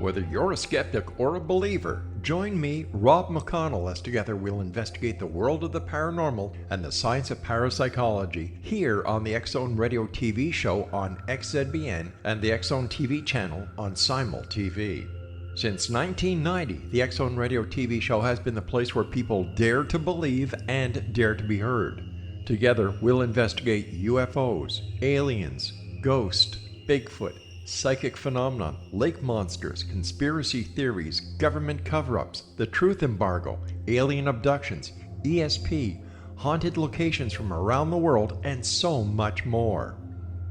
Whether you're a skeptic or a believer, join me, Rob McConnell, as together we'll investigate the world of the paranormal and the science of parapsychology here on the X-Zone Radio TV show on XZBN and the X-Zone TV channel on Simul TV. Since 1990, the X-Zone Radio TV show has been the place where people dare to believe and dare to be heard. Together, we'll investigate UFOs, aliens, ghosts, Bigfoot, psychic phenomena, lake monsters, conspiracy theories, government cover-ups, the truth embargo, alien abductions, ESP, haunted locations from around the world, and so much more.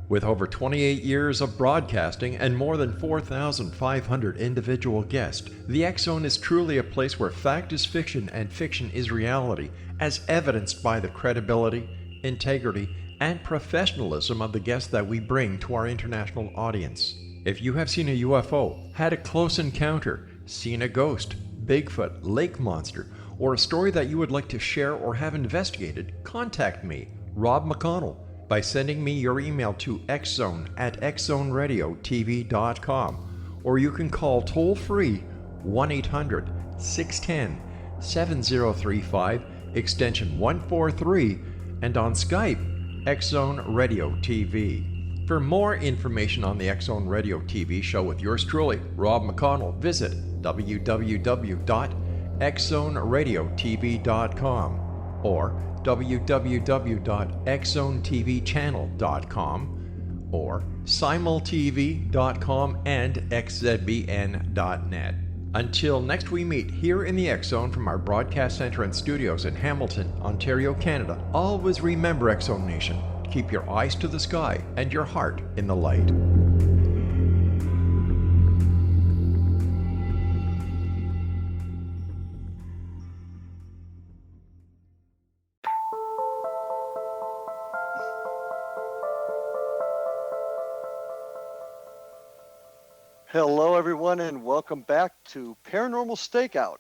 With over 28 years of broadcasting and more than 4,500 individual guests, the X-Zone is truly a place where fact is fiction and fiction is reality, as evidenced by the credibility, integrity, and professionalism of the guests that we bring to our international audience. If you have seen a UFO, had a close encounter, seen a ghost, Bigfoot, lake monster, or a story that you would like to share or have investigated, contact me, Rob McConnell, by sending me your email to xzone@xzoneradiotv.com, or you can call toll-free 1-800-610-7035, extension 143, and on Skype, X-Zone Radio TV. For more information on the X-Zone Radio TV show with yours truly, Rob McConnell, visit www.xzoneradiotv.com or www.xzonetvchannel.com or simultv.com and xzbn.net. Until next we meet here in the X-Zone from our broadcast center and studios in Hamilton, Ontario, Canada, always remember, X-Zone Nation, keep your eyes to the sky and your heart in the light. Hello, everyone, and welcome back to Paranormal Stakeout.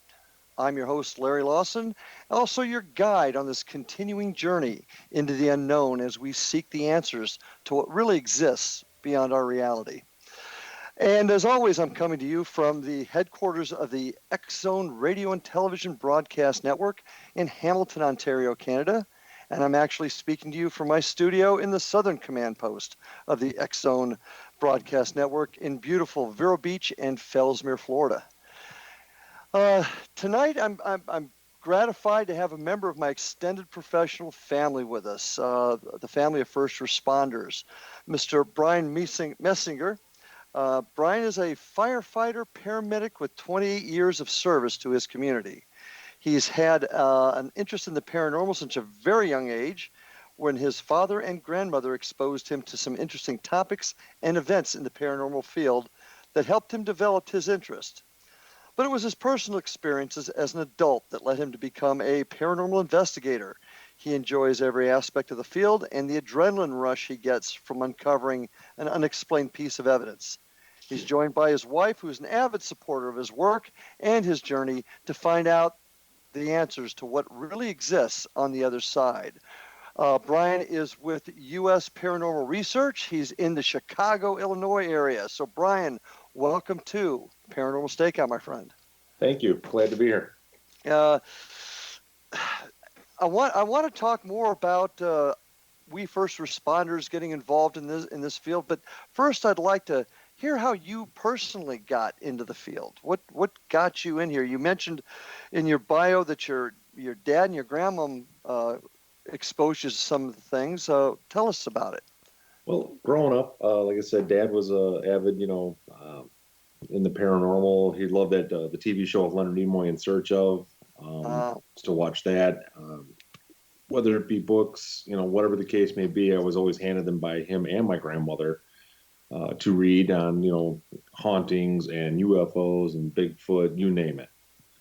I'm your host, Larry Lawson, also your guide on this continuing journey into the unknown as we seek the answers to what really exists beyond our reality. And as always, I'm coming to you from the headquarters of the X-Zone Radio and Television Broadcast Network in Hamilton, Ontario, Canada. And I'm actually speaking to you from my studio in the Southern Command Post of the X-Zone Broadcast Network in beautiful Vero Beach and Fellsmere, Florida. Tonight, I'm gratified to have a member of my extended professional family with us, the family of first responders, Mr. Bryan Meisinger. Bryan is a firefighter paramedic with 28 years of service to his community. He's had an interest in the paranormal since a very young age, when his father and grandmother exposed him to some interesting topics and events in the paranormal field that helped him develop his interest. But it was his personal experiences as an adult that led him to become a paranormal investigator. He enjoys every aspect of the field and the adrenaline rush he gets from uncovering an unexplained piece of evidence. He's joined by his wife, who's an avid supporter of his work and his journey to find out the answers to what really exists on the other side. Bryan is with U.S. Paranormal Research. He's in the Chicago, Illinois area. So, Bryan, welcome to Paranormal Stakeout, my friend. Thank you. Glad to be here. I want to talk more about we first responders getting involved in this field. But first, I'd like to hear how you personally got into the field. What got you in here? You mentioned in your bio that your dad and your grandma exposed you to some of the things. Tell us about it. Well, growing up, like I said, Dad was avid, in the paranormal. He loved that the TV show of Leonard Nimoy, In Search Of. Used to watch that. Whether it be books, whatever the case may be, I was always handed them by him and my grandmother to read on, hauntings and UFOs and Bigfoot, you name it.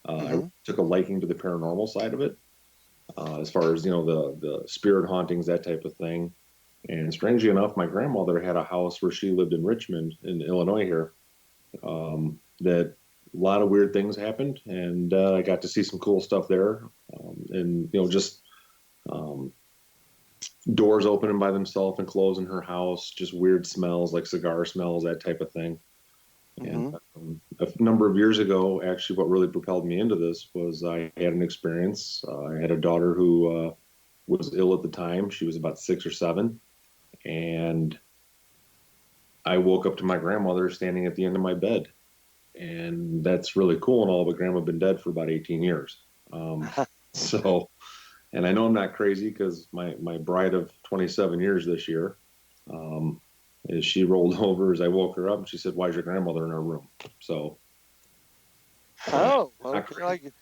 I took a liking to the paranormal side of it. As far as, the spirit hauntings, that type of thing. And strangely enough, my grandmother had a house where she lived in Richmond, in Illinois here, that a lot of weird things happened. And I got to see some cool stuff there. And, just doors opening by themselves and closing her house, just weird smells like cigar smells, that type of thing. And Mm-hmm. a number of years ago, actually, what really propelled me into this was I had an experience. I had a daughter who was ill at the time. She was about 6 or 7. And I woke up to my grandmother standing at the end of my bed. And that's really cool and all, but grandma had been dead for about 18 years. So, and I know I'm not crazy because my bride of 27 years this year, um, as she rolled over as I woke her up and she said, "Why is your grandmother in our room?" So, Oh, not okay. crazy.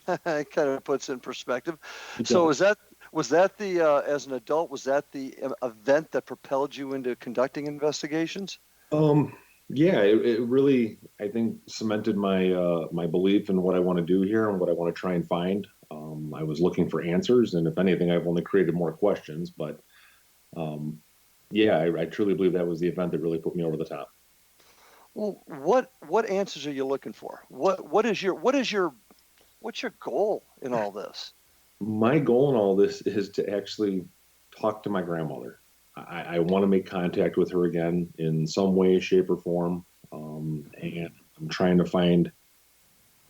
It kind of puts it in perspective. It So does. was that the as an adult, was that the event that propelled you into conducting investigations? Um, yeah, it really, I think, cemented my belief in what I want to do here and what I want to try and find. I was looking for answers, and if anything, I've only created more questions. But um, yeah, I truly believe that was the event that really put me over the top. Well, what answers are you looking for? What's your goal in all this? My goal in all this is to actually talk to my grandmother. I want to make contact with her again in some way, shape, or form. And I'm trying to find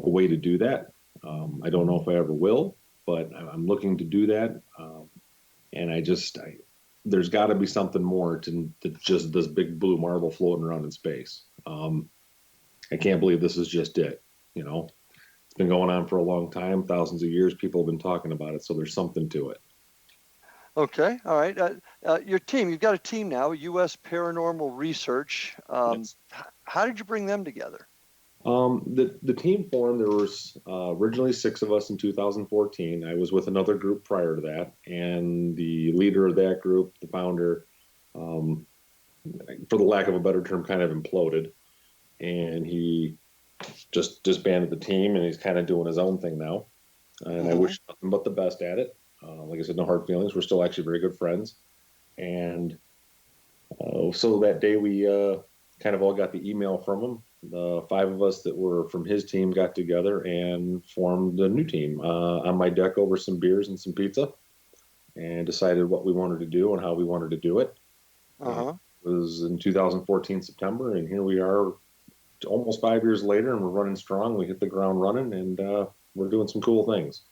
a way to do that. I don't know if I ever will, but I'm looking to do that. And there's got to be something more to just this big blue marble floating around in space. I can't believe this is just it. You know, it's been going on for a long time, thousands of years. People have been talking about it, so there's something to it. Okay, all right. Your team, you've got a team now, U.S. Paranormal Research. Yes. How did you bring them together? The team formed. There was originally 6 of us in 2014. I was with another group prior to that, and the leader of that group, the founder, um, for the lack of a better term, kind of imploded, and he just disbanded the team, and he's kind of doing his own thing now. And I Mm-hmm. wish nothing but the best at it. Like I said, no hard feelings. We're still actually very good friends, and so that day we kind of all got the email from him. The 5 of us that were from his team got together and formed a new team on my deck over some beers and some pizza, and decided what we wanted to do and how we wanted to do it. And Uh-huh. it was in 2014 September, and here we are almost 5 years later, and we're running strong. We hit the ground running, and we're doing some cool things.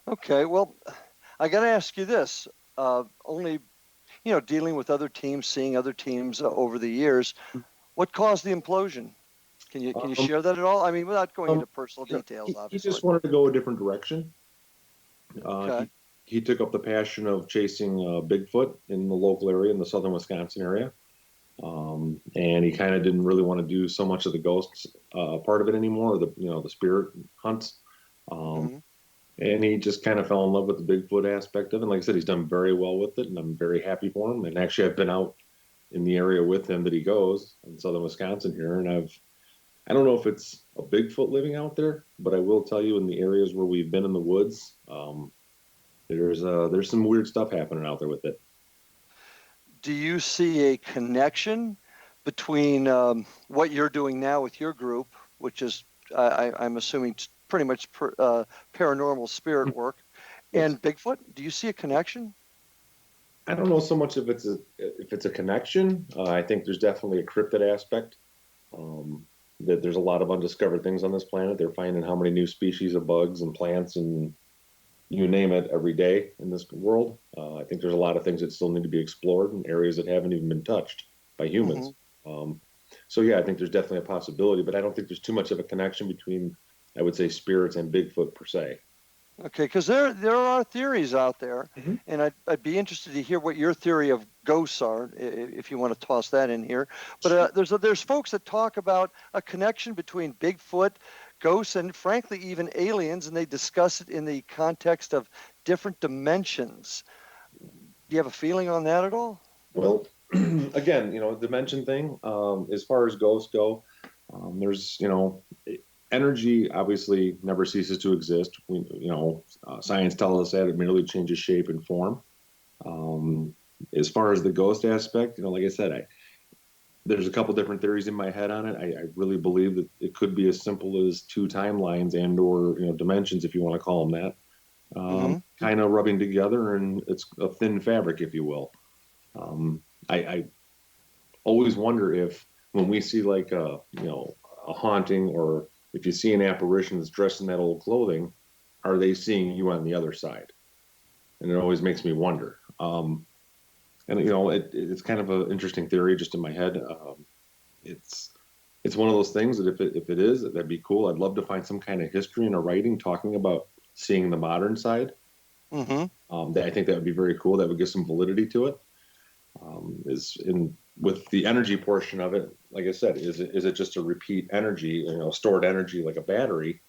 Okay, well, I got to ask you this. Only, dealing with other teams, seeing other teams over the years, what caused the implosion? Can you Um, share that at all? I mean, without going into personal you know, details, he just obviously. wanted to go a different direction. Uh, Okay. he he took up the passion of chasing Bigfoot in the local area, in the southern Wisconsin area, and he kind of didn't really want to do so much of the ghosts part of it anymore, or the spirit hunts. Um, Mm-hmm. and he just kind of fell in love with the Bigfoot aspect of it. And like I said, he's done very well with it, and I'm very happy for him. And actually, I've been out in the area with him that he goes in southern Wisconsin here, and I don't know if it's a Bigfoot living out there, but I will tell you in the areas where we've been in the woods, there's some weird stuff happening out there with it. Do you see a connection between what you're doing now with your group, which is, I'm assuming, pretty much paranormal spirit work, Yes. and Bigfoot? Do you see a connection? I don't know so much if it's a connection. I think there's definitely a cryptid aspect. Um, that there's a lot of undiscovered things on this planet. They're finding how many new species of bugs and plants and you name it every day in this world. I think there's a lot of things that still need to be explored in areas that haven't even been touched by Mm-hmm. humans. Um, so yeah, I think there's definitely a possibility, but I don't think there's too much of a connection between, I would say, spirits and Bigfoot per se. Okay, because there are theories out there, Mhm. and I'd be interested to hear what your theory of ghosts are, if you want to toss that in here. But there's folks that talk about a connection between Bigfoot, ghosts, and frankly even aliens, and they discuss it in the context of different dimensions. Do you have a feeling on that at all? Well, again, dimension thing. As far as ghosts go, there's, energy obviously never ceases to exist. Science tells us that it merely changes shape and form. Um, as far as the ghost aspect, like I said, there's a couple different theories in my head on it. I really believe that it could be as simple as 2 timelines and or dimensions, if you want to call them that, Mm-hmm. kind of rubbing together, and it's a thin fabric, if you will. I always wonder if when we see like a haunting, or if you see an apparition that's dressed in that old clothing, are they seeing you on the other side? And it always makes me wonder. And it's kind of an interesting theory just in my head. It's one of those things that if it is, that'd be cool. I'd love to find some kind of history in a writing talking about seeing the modern side. I think that would be very cool. That would give some validity to it. With the energy portion of it, like I said, is it just a repeat energy, stored energy like a battery,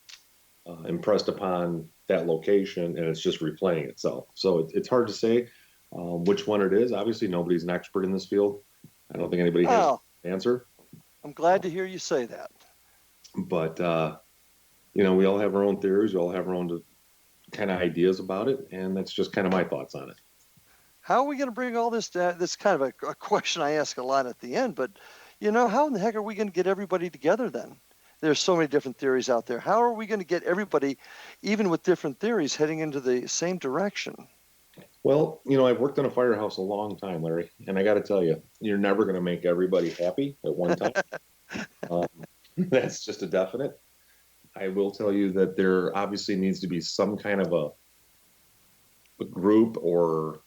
impressed upon that location, and it's just replaying itself? So it's hard to say which one it is. Obviously, nobody's an expert in this field. I don't think anybody has an answer. I'm glad to hear you say that. But we all have our own theories. We all have our own kind of ideas about it, and that's just kind of my thoughts on it. How are we going to bring all this to, this kind of a question I ask a lot at the end, but how in the heck are we going to get everybody together then? There's so many different theories out there. How are we going to get everybody, even with different theories, heading into the same direction? Well, I've worked in a firehouse a long time, Larry, and I got to tell you, you're never going to make everybody happy at one time. That's just a definite. I will tell you that there obviously needs to be some kind of a group, or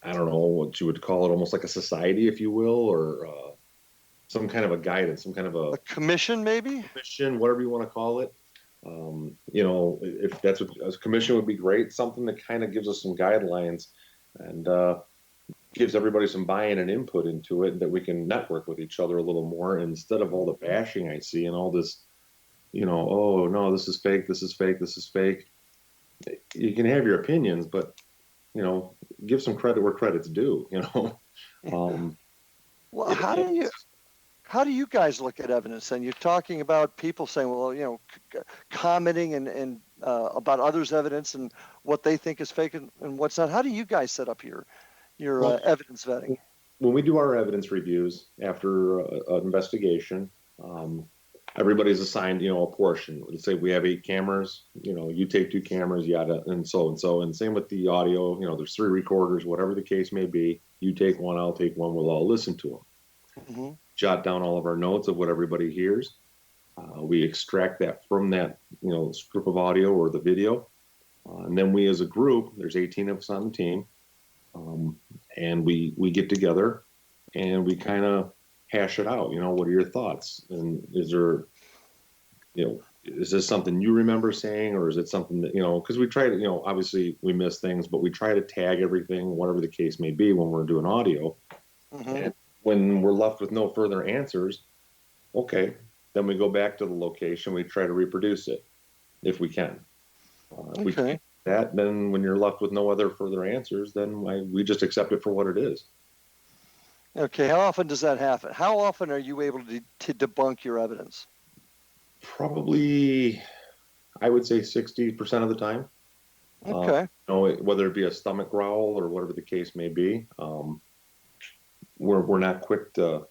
I don't know what you would call it, almost like a society, if you will, or some kind of a guidance, some kind of a commission, maybe? Commission, whatever you want to call it. If that's what a commission would be great, something that kind of gives us some guidelines and gives everybody some buy-in and input into it, that we can network with each other a little more, instead of all the bashing I see and all this, oh no, this is fake, this is fake, this is fake. You can have your opinions, but give some credit where credit's due. Well, how do you guys look at evidence? And you're talking about people saying, well, commenting and about others' evidence and what they think is fake and what's not. How do you guys set up your evidence vetting? When we do our evidence reviews after an investigation, everybody's assigned, a portion. Let's say we have 8 cameras, you take 2 cameras, yada, and so. And same with the audio, there's 3 recorders, whatever the case may be. You take one, I'll take one, we'll all listen to them. Jot down all of our notes of what everybody hears. We extract that from that, strip of audio or the video. And then we as a group, there's 18 of us on the team, and we get together and we kind of hash it out. What are your thoughts? And is there, is this something you remember saying, or is it something that, because we try to, obviously we miss things, but we try to tag everything, whatever the case may be, when we're doing audio. And when we're left with no further answers, okay, then we go back to the location. We try to reproduce it if we can. If we can't do that, then when you're left with no other further answers, then we just accept it for what it is. Okay, how often does that happen? How often are you able to debunk your evidence? Probably, I would say 60% of the time. Okay. Whether it be a stomach growl or whatever the case may be, we're not quick to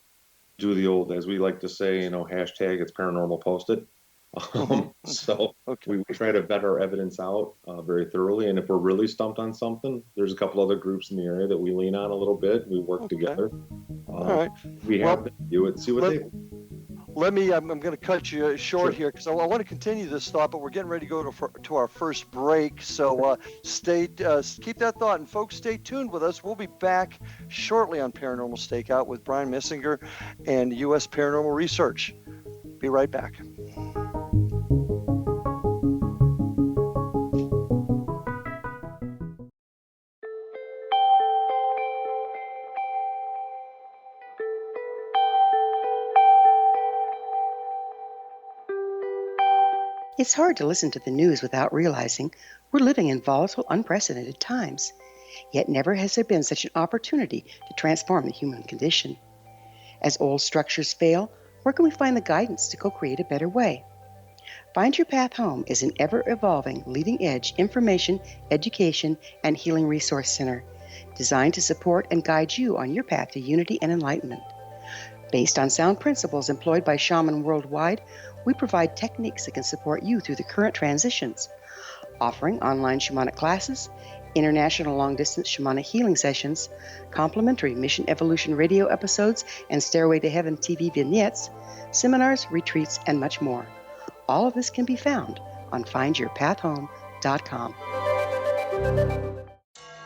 do the old, as we like to say, hashtag it's paranormal, post it. So we try to vet our evidence out very thoroughly. And if we're really stumped on something, there's a couple other groups in the area that we lean on a little bit. We work together. All right. We have them do it, see what they think. I'm going to cut you short here because I want to continue this thought, but we're getting ready to go to our first break. So keep that thought, and folks, stay tuned with us. We'll be back shortly on Paranormal Stakeout with Bryan Meisinger and U.S. Paranormal Research. Be right back. It's hard to listen to the news without realizing we're living in volatile, unprecedented times. Yet never has there been such an opportunity to transform the human condition. As old structures fail, where can we find the guidance to co-create a better way? Find Your Path Home is an ever-evolving, leading-edge information, education, and healing resource center designed to support and guide you on your path to unity and enlightenment. Based on sound principles employed by shaman worldwide, we provide techniques that can support you through the current transitions, offering online shamanic classes, international long-distance shamanic healing sessions, complimentary Mission Evolution radio episodes and Stairway to Heaven TV vignettes, seminars, retreats, and much more. All of this can be found on findyourpathhome.com.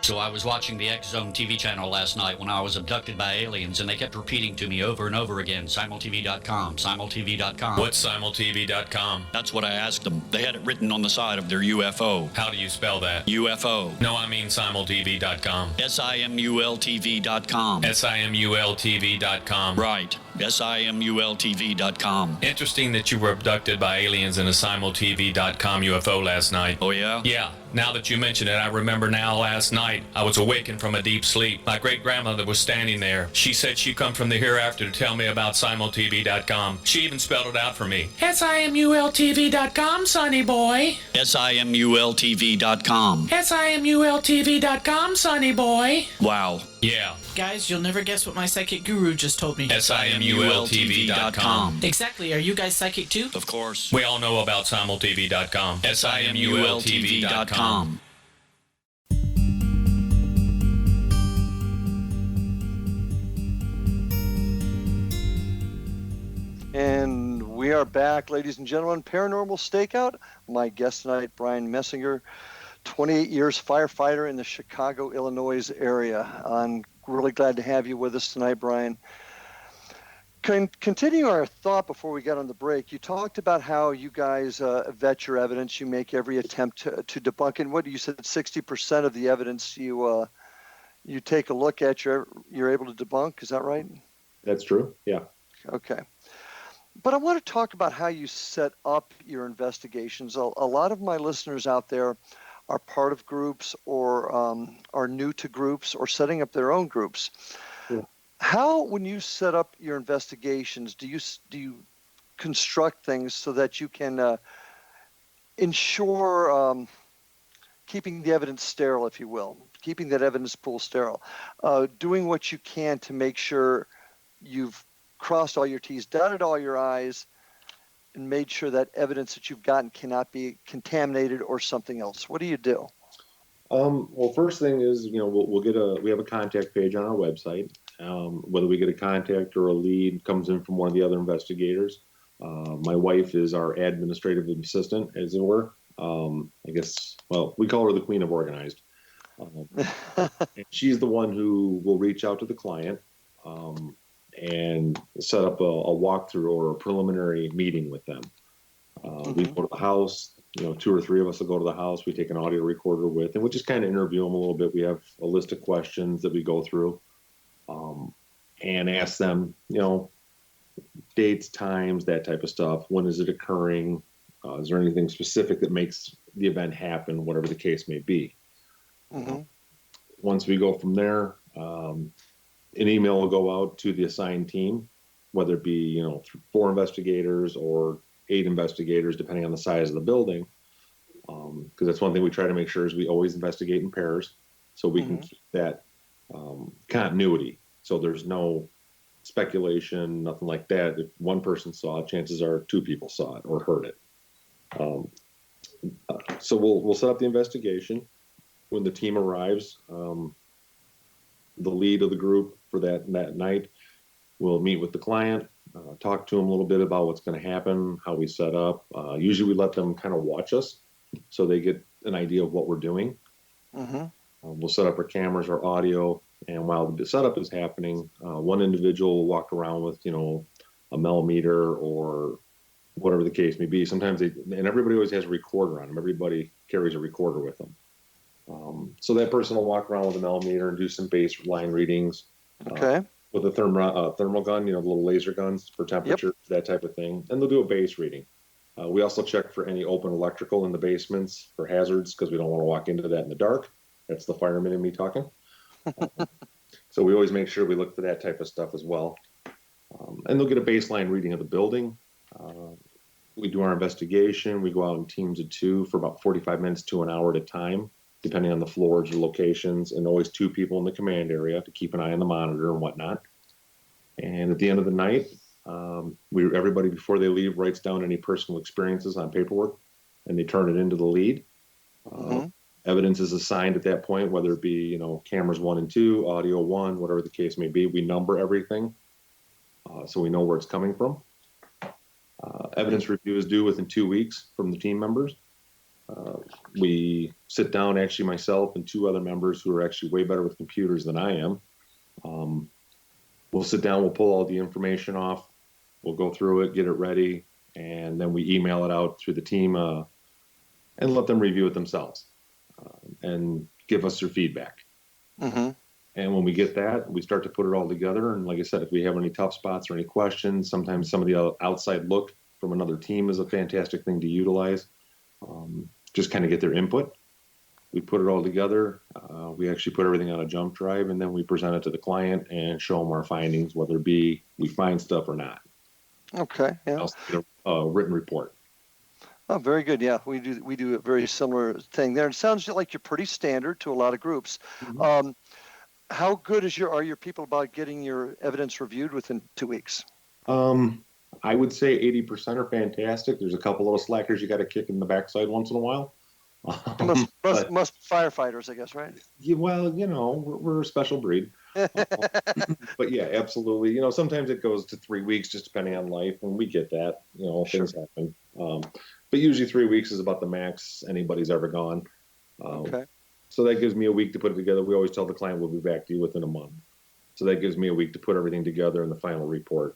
So I was watching the X Zone TV channel last night when I was abducted by aliens, and they kept repeating to me over and over again, simultv.com, simultv.com. What's simultv.com? That's what I asked them. They had it written on the side of their UFO. How do you spell that? UFO. No, I mean simultv.com. simultv.com. simultv.com. Right. simultv.com. Interesting that you were abducted by aliens in a simultv.com UFO last night. Oh, yeah? Yeah. Now that you mention it, I remember now last night I was awakened from a deep sleep. My great-grandmother was standing there. She said she'd come from the hereafter to tell me about simultv.com. She even spelled it out for me. simultv.com, sonny boy. simultv.com. simultv.com, sonny boy. Wow. Yeah. Guys, you'll never guess what my psychic guru just told me. simultv.com. Exactly. Are you guys psychic too? Of course. We all know about simultv.com. simultv.com. And we are back, ladies and gentlemen. Paranormal Stakeout. My guest tonight, Bryan Meisinger, 28 years firefighter in the Chicago, Illinois area. I'm really glad to have you with us tonight, Bryan. Continue our thought before we got on the break. You talked about how you guys vet your evidence. You make every attempt to debunk it. What you said, 60% of the evidence you take a look at, you're able to debunk. Is that right? That's true. Yeah. Okay. But I want to talk about how you set up your investigations. A lot of my listeners out there are part of groups or are new to groups or setting up their own groups. Yeah. How, when you set up your investigations, do you construct things so that you can ensure keeping the evidence sterile, if you will, keeping that evidence pool sterile, doing what you can to make sure you've crossed all your T's, dotted all your I's, and made sure that evidence that you've gotten cannot be contaminated or something else? What do you do? Well, first thing is, we have a contact page on our website. Whether we get a contact or a lead comes in from one of the other investigators. My wife is our administrative assistant, as it were. I guess, well, we call her the queen of organized. And she's the one who will reach out to the client and set up a walkthrough or a preliminary meeting with them. We go to the house, 2 or 3 of us will go to the house. We take an audio recorder with, and we just kind of interview them a little bit. We have a list of questions that we go through and ask them, dates, times, that type of stuff. When is it occurring? Is there anything specific that makes the event happen, whatever the case may be? Once we go from there, an email will go out to the assigned team, whether it be, 4 investigators or 8 investigators, depending on the size of the building. Because that's one thing we try to make sure is we always investigate in pairs so we can keep that continuity. So there's no speculation, nothing like that. If one person saw it, chances are 2 people saw it or heard it. So we'll set up the investigation. When the team arrives, the lead of the group for that night will meet with the client, talk to them a little bit about what's going to happen, how we set up. Usually we let them kind of watch us so they get an idea of what we're doing. We'll set up our cameras, our audio, and while the setup is happening, one individual will walk around with, a millimeter or whatever the case may be. Sometimes and everybody always has a recorder on them. Everybody carries a recorder with them. So that person will walk around with a millimeter and do some baseline readings. With a thermal gun, the little laser guns for temperature, that type of thing. And they'll do a base reading. We also check for any open electrical in the basements for hazards because we don't want to walk into that in the dark. That's the fireman in me talking. So we always make sure we look for that type of stuff as well. And they'll get a baseline reading of the building. We do our investigation. We go out in teams of 2 for about 45 minutes to an hour at a time, depending on the floors or locations, and always 2 people in the command area to keep an eye on the monitor and whatnot. And at the end of the night, everybody, before they leave, writes down any personal experiences on paperwork, and they turn it into the lead. Evidence is assigned at that point, whether it be, cameras 1 and 2, audio 1, whatever the case may be. We number everything so we know where it's coming from. Evidence review is due within 2 weeks from the team members. We sit down, actually myself and 2 other members who are actually way better with computers than I am. We'll sit down, we'll pull all the information off, we'll go through it, get it ready, and then we email it out through the team and let them review it themselves and give us their feedback. Mm-hmm. And when we get that, we start to put it all together. And like I said, if we have any tough spots or any questions, sometimes some of the outside look from another team is a fantastic thing to utilize. Just kind of get their input. We put it all together. We actually put everything on a jump drive, and then we present it to the client and show them our findings, whether it be we find stuff or not. Okay. Yeah. Also get a written report. Oh, very good. Yeah, we do a very similar thing there. It sounds like you're pretty standard to a lot of groups. Mm-hmm. How good are your people about getting your evidence reviewed within 2 weeks? I would say 80% are fantastic. There's a couple little slackers you got to kick in the backside once in a while. Must firefighters, I guess, right? Yeah, well, we're a special breed. But yeah, absolutely. Sometimes it goes to 3 weeks, just depending on life, and we get that. Things happen. But usually 3 weeks is about the max anybody's ever gone. Okay. So that gives me a week to put it together. We always tell the client we'll be back to you within a month. So that gives me a week to put everything together in the final report.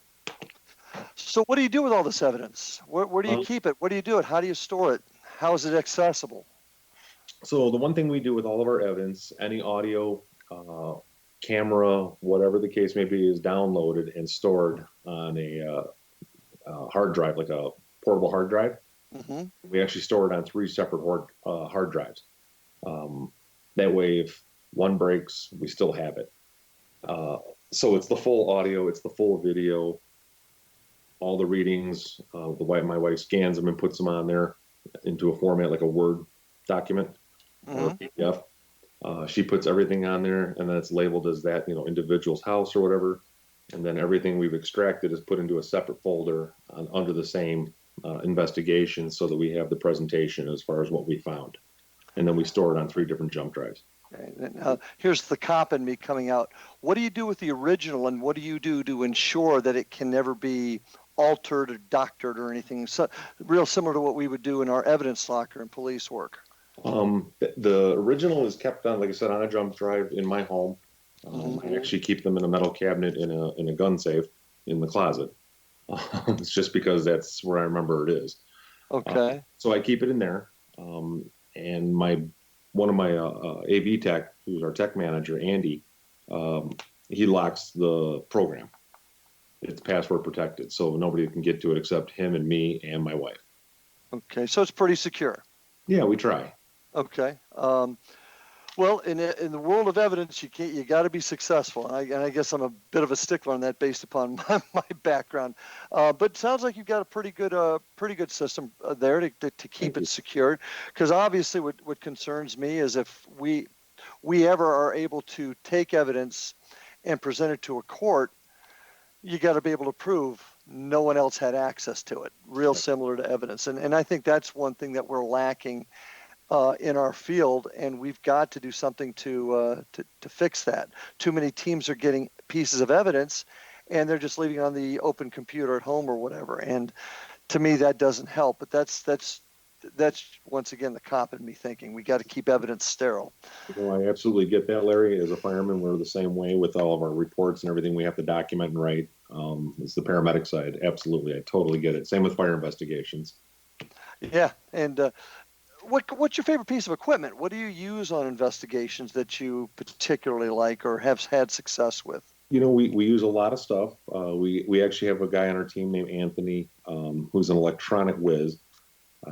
So what do you do with all this evidence? Where do you keep it? Where do you do it? How do you store it? How is it accessible? So the one thing we do with all of our evidence, any audio, camera, whatever the case may be, is downloaded and stored on a hard drive, like a portable hard drive. Mm-hmm. We actually store it on 3 separate hard drives. That way, if one breaks, we still have it. So it's the full audio, it's the full video, all the readings. My wife scans them and puts them on there into a format like a Word document or a PDF. She puts everything on there, and then it's labeled as that individual's house or whatever. And then everything we've extracted is put into a separate folder under the same investigation, so that we have the presentation as far as what we found. And then we store it on 3 different jump drives. Okay. Now, here's the cop in me coming out. What do you do with the original, and what do you do to ensure that it can never be altered or doctored or anything? So, real similar to what we would do in our evidence locker and police work. The original is kept on, like I said, on a jump drive in my home. I actually keep them in a metal cabinet in a gun safe in the closet. It's just because that's where I remember it is. Okay. So I keep it in there. And one of my AV tech, who's our tech manager, Andy, he locks the program. It's password protected, so nobody can get to it except him and me and my wife. Okay, so it's pretty secure. Yeah, we try. Okay. Well, in the world of evidence, you got to be successful, and I guess I'm a bit of a stickler on that based upon my background. But it sounds like you've got a pretty good system there to keep it secured. Because obviously, what concerns me is if we ever are able to take evidence and present it to a court, you got to be able to prove no one else had access to it. Real similar to evidence, and I think that's one thing that we're lacking in our field, and we've got to do something to fix that. Too many teams are getting pieces of evidence, and they're just leaving it on the open computer at home or whatever. And to me, that doesn't help. But that's once again the cop in me thinking we got to keep evidence sterile. I absolutely get that, Larry. As a fireman, we're the same way with all of our reports and everything we have to document and write. It's the paramedic side. Absolutely, I totally get it. Same with fire investigations. Yeah, and what's your favorite piece of equipment? What do you use on investigations that you particularly like or have had success with? We use a lot of stuff. We actually have a guy on our team named Anthony, who's an electronic whiz.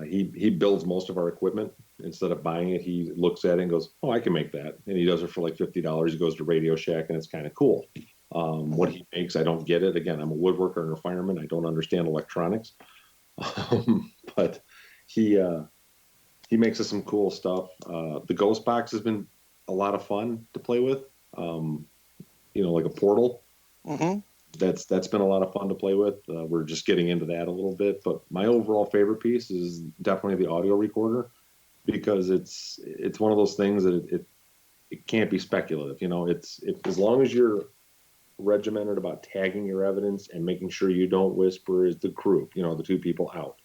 He builds most of our equipment. Instead of buying it, he looks at it and goes, "Oh, I can make that," and he does it for like $50. He goes to Radio Shack, and it's kind of cool. What he makes, I don't get it. Again, I'm a woodworker and a fireman. I don't understand electronics, but he makes us some cool stuff. The Ghost Box has been a lot of fun to play with. Like a portal. Mm-hmm. That's been a lot of fun to play with. We're just getting into that a little bit, but my overall favorite piece is definitely the audio recorder. because it's one of those things that it can't be speculative. It's as long as you're regimented about tagging your evidence and making sure you don't whisper as the group, the two people out.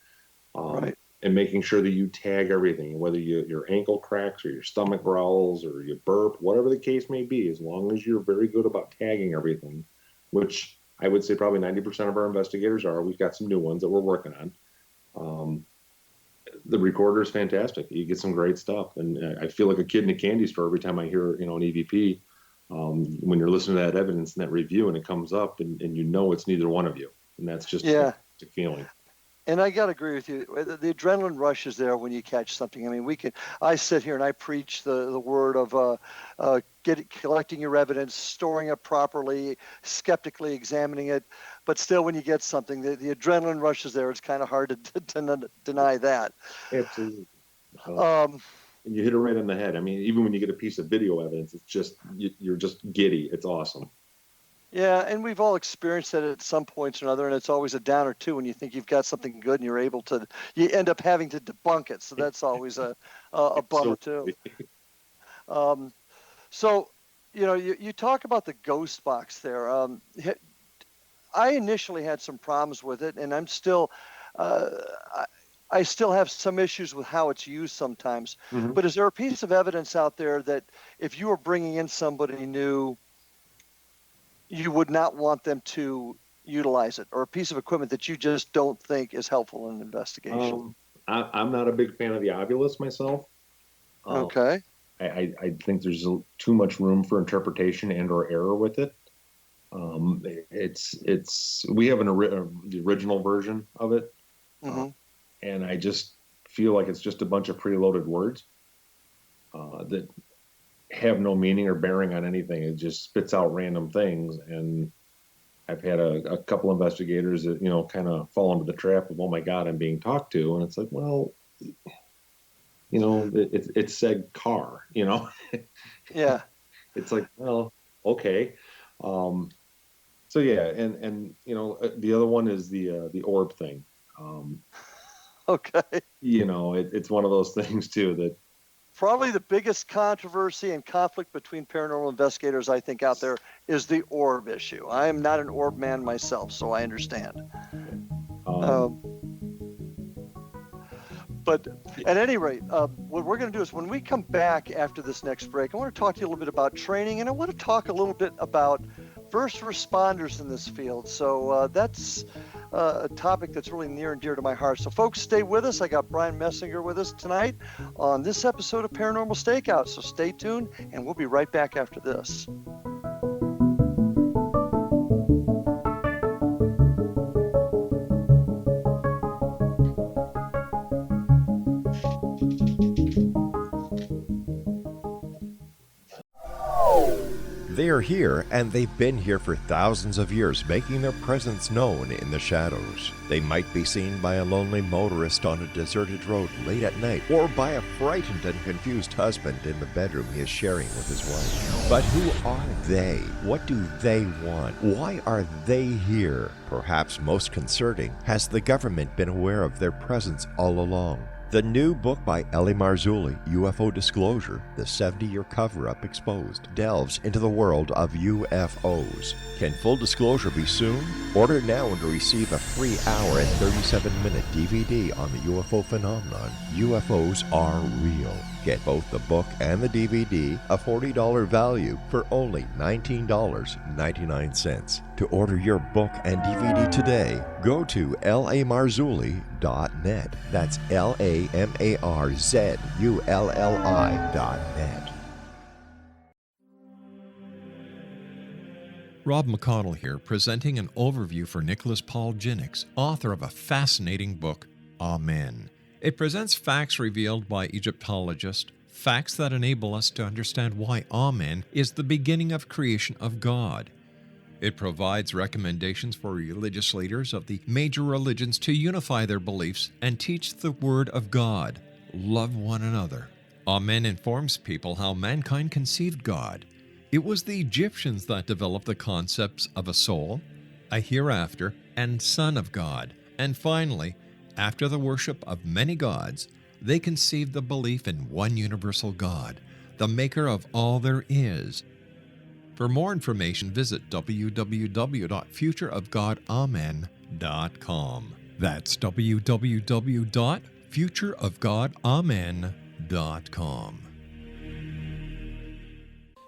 Right. And making sure that you tag everything, whether your ankle cracks or your stomach growls or you burp, whatever the case may be, as long as you're very good about tagging everything, which I would say probably 90% of our investigators are. We've got some new ones that we're working on. The recorder is fantastic. You get some great stuff. And I feel like a kid in a candy store every time I hear, an EVP, when you're listening to that evidence and that review and it comes up and it's neither one of you. And that's just a fantastic feeling. And I got to agree with you. The adrenaline rush is there when you catch something. I mean, I sit here and I preach the word of collecting your evidence, storing it properly, skeptically examining it. But still, when you get something, the adrenaline rush is there. It's kind of hard to deny that. Absolutely. And you hit it right on the head. I mean, even when you get a piece of video evidence, it's just, you're just giddy. It's awesome. Yeah, and we've all experienced that at some points or another, and it's always a down or two when you think you've got something good and you end up having to debunk it. So that's always a bummer too. So, you talk about the ghost box there. I initially had some problems with it, and I'm still, I still have some issues with how it's used sometimes. Mm-hmm. But is there a piece of evidence out there that if you were bringing in somebody new, you would not want them to utilize it, or a piece of equipment that you just don't think is helpful in an investigation? I'm not a big fan of the Ovilus myself. Okay. I think there's too much room for interpretation and or error with it. We have the original version of it. Mm-hmm. And I just feel like it's just a bunch of preloaded words that have no meaning or bearing on anything. It just spits out random things. And I've had a couple investigators that, kind of fall into the trap of, oh my God, I'm being talked to. And it's like, well, it said car, Yeah. It's like, well, okay. So yeah. And the other one is the orb thing. Okay. It's one of those things too, that probably the biggest controversy and conflict between paranormal investigators, I think, out there is the orb issue. I am not an orb man myself, so I understand. But at any rate, what we're going to do is when we come back after this next break, I want to talk to you a little bit about training, and I want to talk a little bit about first responders in this field. So that's a topic that's really near and dear to my heart. So folks, stay with us. I got Bryan Meisinger with us tonight on this episode of Paranormal Stakeout. So stay tuned, and we'll be right back after this. They are here, and they've been here for thousands of years, making their presence known in the shadows. They might be seen by a lonely motorist on a deserted road late at night, or by a frightened and confused husband in the bedroom he is sharing with his wife. But who are they? What do they want? Why are they here? Perhaps most concerning, has the government been aware of their presence all along? The new book by L.A. Marzulli, UFO Disclosure, the 70-year cover-up exposed, delves into the world of UFOs. Can full disclosure be soon? Order now and receive a free hour and 37-minute DVD on the UFO phenomenon. UFOs are real. Get both the book and the DVD, a $40 value, for only $19.99. To order your book and DVD today, go to lamarzulli.net. That's LAMARZULLI.net. Rob McConnell here, presenting an overview for Nicholas Paul Jennings, author of a fascinating book, Amen. It presents facts revealed by Egyptologists, facts that enable us to understand why Amen is the beginning of creation of God. It provides recommendations for religious leaders of the major religions to unify their beliefs and teach the Word of God. Love one another. Amen informs people how mankind conceived God. It was the Egyptians that developed the concepts of a soul, a hereafter, and Son of God. And finally, after the worship of many gods, They conceived the belief in one universal God, the maker of all there is. For more information, visit www.futureofgodamen.com. That's www.futureofgodamen.com.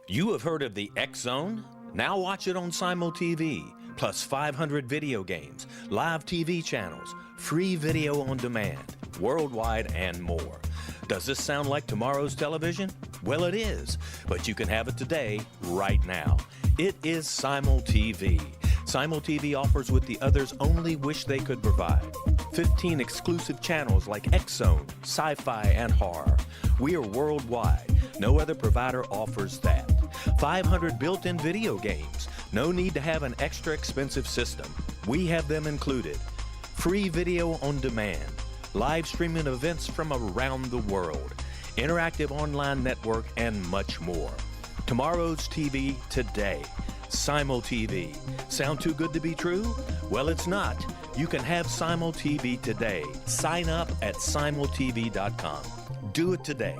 You have heard of the X Zone? Now watch it on Simul TV, plus 500 video games, live TV channels, free video on demand, worldwide, and more. Does this sound like tomorrow's television? Well, it is, but you can have it today, right now. It is Simul TV. Simul TV offers what the others only wish they could provide. 15 exclusive channels like X Zone, sci-fi, and horror. We are worldwide. No other provider offers that. 500 built-in video games. No need to have an extra expensive system. We have them included. Free video on demand. Live streaming events from around the world. Interactive online network, and much more. Tomorrow's TV today. Simul TV. Sound too good to be true? Well, it's not. You can have Simul TV today. Sign up at simultv.com. Do it today.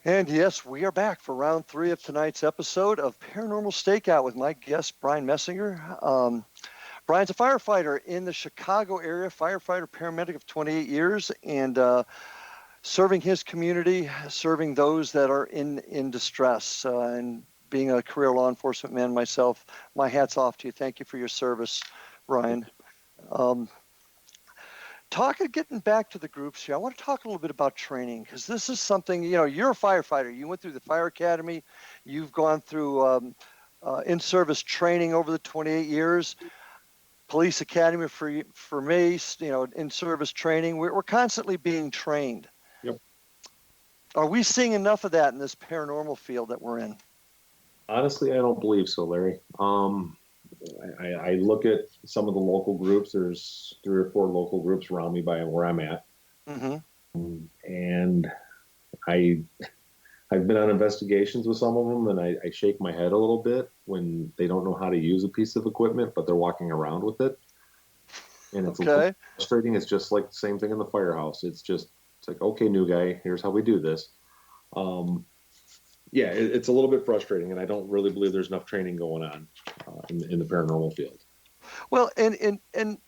And yes, we are back for round 3 of tonight's episode of Paranormal Stakeout with my guest, Bryan Meisinger. Bryan's a firefighter in the Chicago area, firefighter, paramedic of 28 years, and serving his community, serving those that are in distress. And being a career law enforcement man myself, my hat's off to you. Thank you for your service, Bryan. Getting back to the groups here, I want to talk a little bit about training, because this is something, you're a firefighter. You went through the fire academy. You've gone through in-service training over the 28 years. Police academy for me, in-service training. We're constantly being trained. Yep. Are we seeing enough of that in this paranormal field that we're in? Honestly, I don't believe so, Larry. I look at some of the local groups. There's 3 or 4 local groups around me by where I'm at. Mm-hmm. And I've been on investigations with some of them, and I shake my head a little bit when they don't know how to use a piece of equipment, but they're walking around with it. And it's a little frustrating. It's just like the same thing in the firehouse. It's like, okay, new guy, here's how we do this. Yeah, it's a little bit frustrating, and I don't really believe there's enough training going on in the paranormal field. Well, and a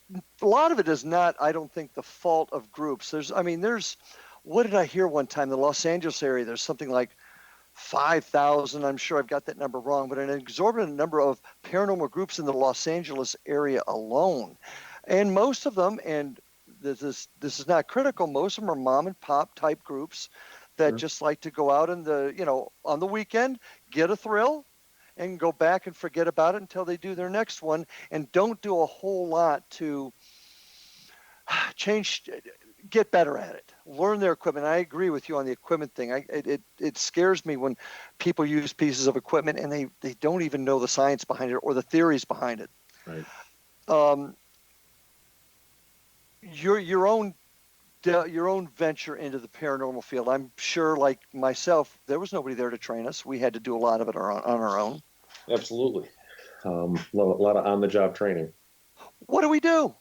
lot of it is not, I don't think, the fault of groups. There's, what did I hear one time? The Los Angeles area, there's something like 5,000, I'm sure I've got that number wrong, but an exorbitant number of paranormal groups in the Los Angeles area alone. And most of them, and this is not critical, most of them are mom and pop type groups that just like to go out on the weekend, get a thrill, and go back and forget about it until they do their next one, and don't do a whole lot to get better at it, learn their equipment. I agree with you on the equipment thing. It scares me when people use pieces of equipment and they don't even know the science behind it or the theories behind it. Right. Your own venture into the paranormal field, I'm sure, like myself, there was nobody there to train us. We had to do a lot of it on our own. Absolutely. A lot of on-the-job training. What do we do?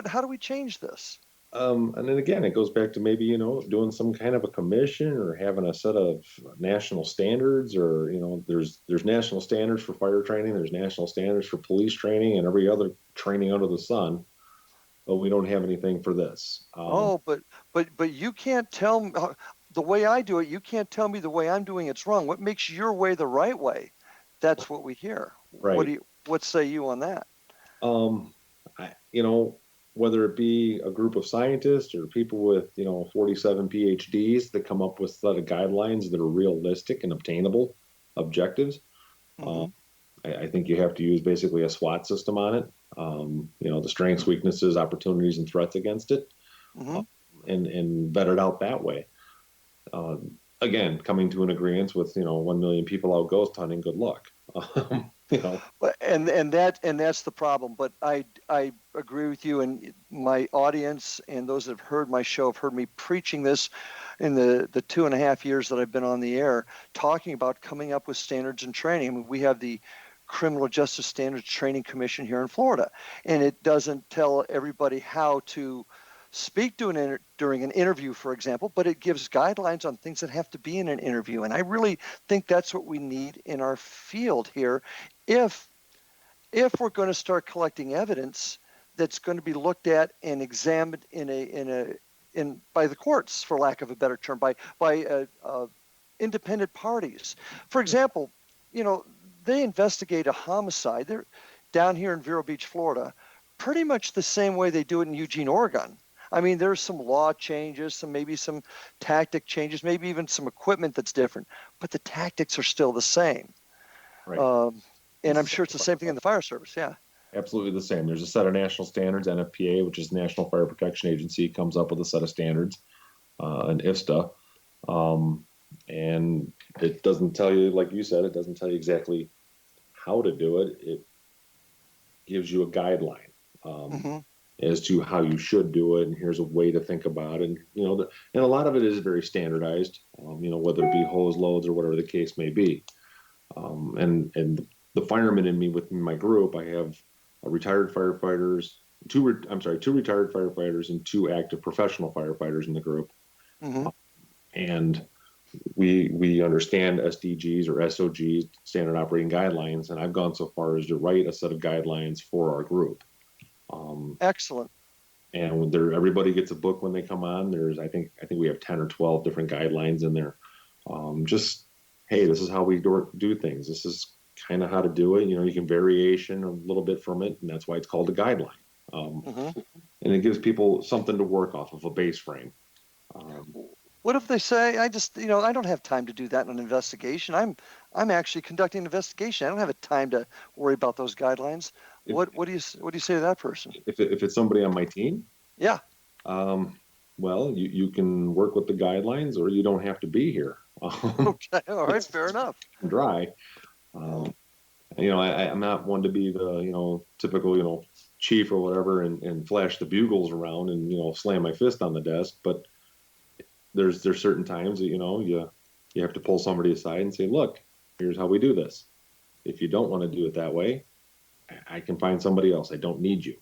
How do we change this? And then again, it goes back to maybe, doing some kind of a commission or having a set of national standards, or, there's national standards for fire training. There's national standards for police training and every other training under the sun. But we don't have anything for this. But you can't tell me the way I do it. You can't tell me the way I'm doing it's wrong. What makes your way the right way? That's what we hear. Right. What say you on that? Whether it be a group of scientists or people with 47 PhDs that come up with a set of guidelines that are realistic and obtainable objectives. Mm-hmm. I think you have to use basically a SWOT system on it. The strengths, weaknesses, opportunities, and threats against it, mm-hmm. and vet it out that way. Again, coming to an agreement with 1 million people out ghost hunting. Good luck. And that's the problem. But I agree with you, and my audience and those that have heard my show have heard me preaching this. in the 2.5 years that I've been on the air, talking about coming up with standards and training. I mean, we have the Criminal Justice Standards Training Commission here in Florida, and it doesn't tell everybody how to speak during an interview, for example, but it gives guidelines on things that have to be in an interview. And I really think that's what we need in our field here. If we're going to start collecting evidence that's going to be looked at and examined by the courts, for lack of a better term, by independent parties. For example, they investigate a homicide. They're down here in Vero Beach, Florida, pretty much the same way they do it in Eugene, Oregon. I mean, there's some law changes, maybe some tactic changes, maybe even some equipment that's different, but the tactics are still the same. Right. And I'm sure it's the same thing in the fire service. Yeah. Absolutely the same. There's a set of national standards. NFPA, which is National Fire Protection Agency, comes up with a set of standards, and IFSTA. And it doesn't tell you, like you said, it doesn't tell you exactly how to do it. It gives you a guideline as to how you should do it, and here's a way to think about it. And and a lot of it is very standardized. Whether it be hose loads or whatever the case may be. And the firemen in me within my group, I have retired firefighters, two retired firefighters and 2 active professional firefighters in the group. And we understand SDGs or SOGs, standard operating guidelines, and I've gone so far as to write a set of guidelines for our group. Excellent. And everybody gets a book when they come on. I think we have 10 or 12 different guidelines in there. Just, hey, this is how we do things. This is kind of how to do it. You can variation a little bit from it, and that's why it's called a guideline. And it gives people something to work off of, a base frame. What if they say, I don't have time to do that in an investigation. I'm actually conducting an investigation. I don't have time to worry about those guidelines. What do you say to that person? If it's somebody on my team? Yeah. Well, you can work with the guidelines, or you don't have to be here. Okay. All right. Fair enough. Dry. I'm not one to be the typical chief or whatever and flash the bugles around and slam my fist on the desk, but there's certain times that you have to pull somebody aside and say, look, here's how we do this. If you don't want to do it that way, I can find somebody else. I don't need you.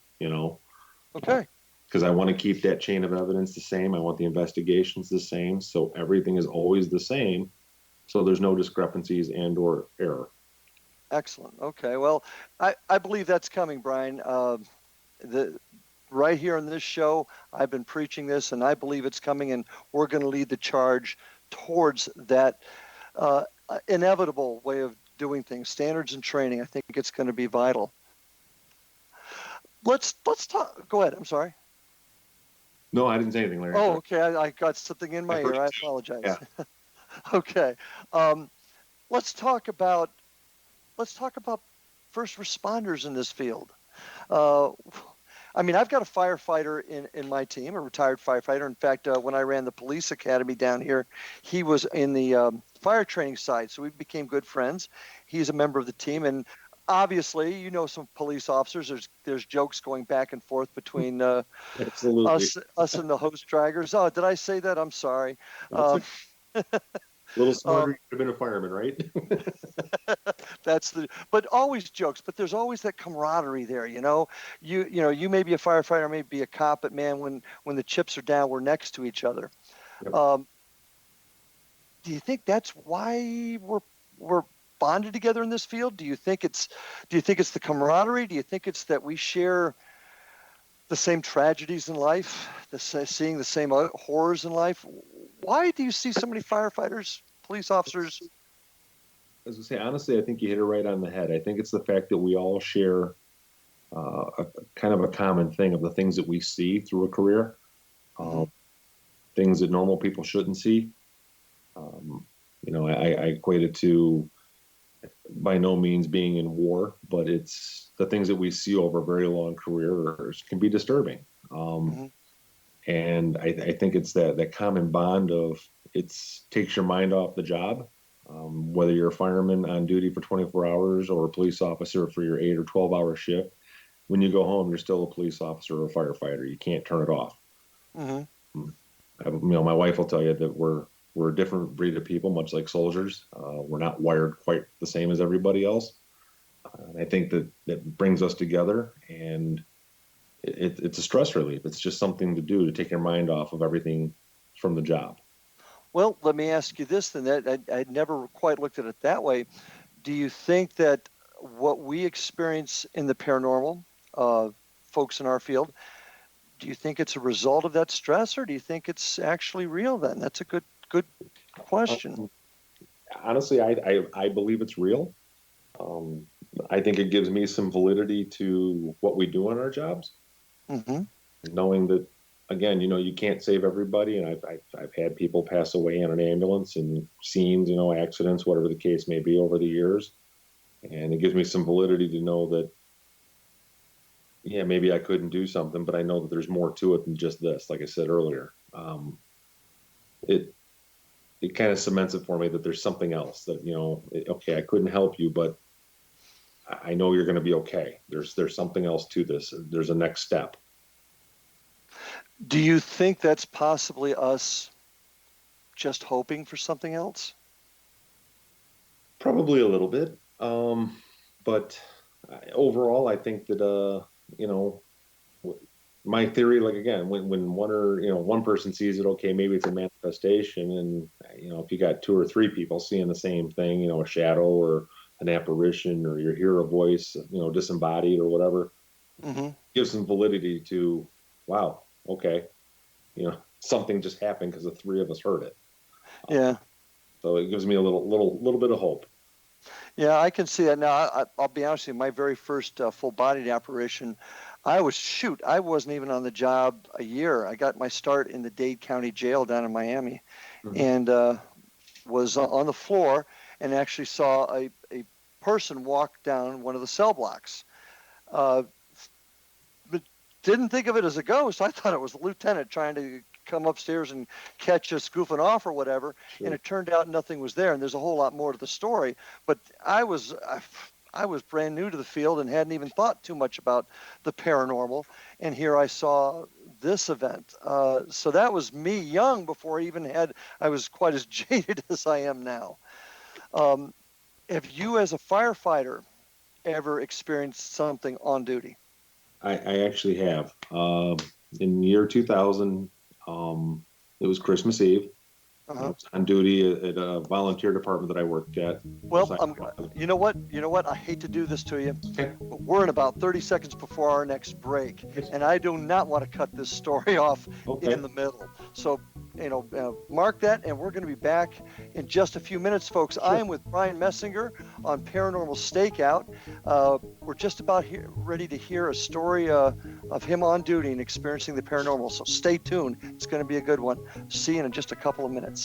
Okay. Because I want to keep that chain of evidence the same. I want the investigations the same, so everything is always the same, so there's no discrepancies and or error. Excellent. Okay. Well, I believe that's coming, Bryan. Right here on this show, I've been preaching this, and I believe it's coming, and we're going to lead the charge towards that inevitable way of doing things. Standards and training, I think it's going to be vital. Let's talk. Go ahead. I'm sorry. No, I didn't say anything, Larry. Oh, okay. I got something in my ear. I apologize. Yeah. Okay. Let's talk about first responders in this field. I've got a firefighter in my team, a retired firefighter. In fact, when I ran the police academy down here, he was in the fire training side, so we became good friends. He's a member of the team, and obviously, some police officers. There's jokes going back and forth between us and the hose draggers. Oh, did I say that? I'm sorry. A little smarter, you could have been a fireman, right? But always jokes. But there's always that camaraderie there. You may be a firefighter, may be a cop, but man, when the chips are down, we're next to each other. Yep. Do you think that's why we're bonded together in this field? Do you think it's the camaraderie? Do you think it's that we share the same tragedies in life, seeing the same horrors in life? Why do you see so many firefighters, police officers? As I say, honestly, I think you hit it right on the head. I think it's the fact that we all share a kind of a common thing of the things that we see through a career, things that normal people shouldn't see. I equate it to, by no means being in war, but it's the things that we see over a very long career can be disturbing. And I think it's that common bond of takes your mind off the job, whether you're a fireman on duty for 24 hours or a police officer for your 8 or 12-hour shift. When you go home, you're still a police officer or a firefighter. You can't turn it off. My wife will tell you that we're a different breed of people, much like soldiers. We're not wired quite the same as everybody else. And I think that brings us together, and it's a stress relief. It's just something to do to take your mind off of everything from the job. Well, let me ask you this then. That I'd never quite looked at it that way. Do you think that what we experience in the paranormal, folks in our field, do you think it's a result of that stress, or do you think it's actually real then? That's a good question. Honestly, I believe it's real. I think it gives me some validity to what we do on our jobs. Mm-hmm. Knowing that, again, you can't save everybody, and I've had people pass away in an ambulance and scenes, accidents, whatever the case may be, over the years, and it gives me some validity to know that, yeah, maybe I couldn't do something, but I know that there's more to it than just this. Like I said earlier, it kind of cements it for me that there's something else that, okay, I couldn't help you, but I know you're going to be okay. There's something else to this. There's a next step. Do you think that's possibly us just hoping for something else? Probably a little bit. But overall, I think that, my theory, like, again, when one person sees it, okay, maybe it's a manifestation. And, if you got 2 or 3 people seeing the same thing, a shadow or an apparition, or you hear a voice, disembodied or whatever, Mm-hmm. gives some validity to, wow, okay, something just happened because the 3 of us heard it. Yeah. So it gives me a little bit of hope. Yeah, I can see that now. I'll be honest with you. My very first full-bodied apparition, I wasn't even on the job a year. I got my start in the Dade County Jail down in Miami, and was on the floor and actually saw a person walk down one of the cell blocks. But didn't think of it as a ghost. I thought it was the lieutenant trying to come upstairs and catch us goofing off or whatever. Sure. And it turned out nothing was there. And there's a whole lot more to the story. But I was brand new to the field and hadn't even thought too much about the paranormal. And here I saw this event. So that was me young before I was quite as jaded as I am now. Have you, as a firefighter, ever experienced something on duty? I actually have. In the year 2000, it was Christmas Eve. I was on duty at a volunteer department that I worked at. Well, you know what? I hate to do this to you, but we're in about 30 seconds before our next break, and I do not want to cut this story off in the middle. So, mark that, and we're going to be back in just a few minutes, folks. Sure. I am with Bryan Meisinger on Paranormal Stakeout. We're just about ready to hear a story of him on duty and experiencing the paranormal. So stay tuned. It's going to be a good one. See you in just a couple of minutes.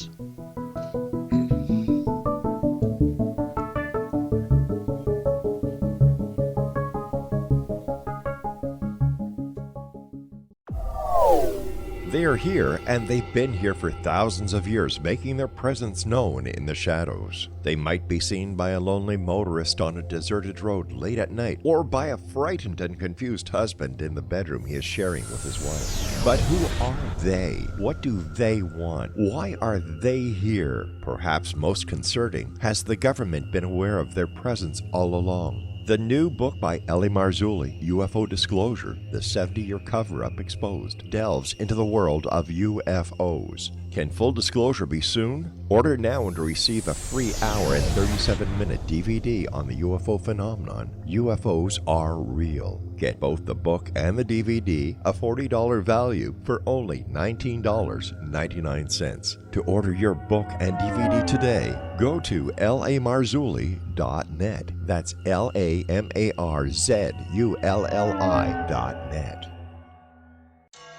They are here, and they've been here for thousands of years, making their presence known in the shadows. They might be seen by a lonely motorist on a deserted road late at night, or by a frightened and confused husband in the bedroom he is sharing with his wife. But who are they? What do they want? Why are they here? Perhaps most concerning, has the government been aware of their presence all along? The new book by Ellie Marzulli, UFO Disclosure, the 70-year cover-up exposed, delves into the world of UFOs. Can full disclosure be soon? Order now and receive a free hour and 37-minute DVD on the UFO phenomenon. UFOs are real. Get both the book and the DVD, a $40 value, for only $19.99. To order your book and DVD today, go to lamarzulli.net. That's LAMARZULLI.net.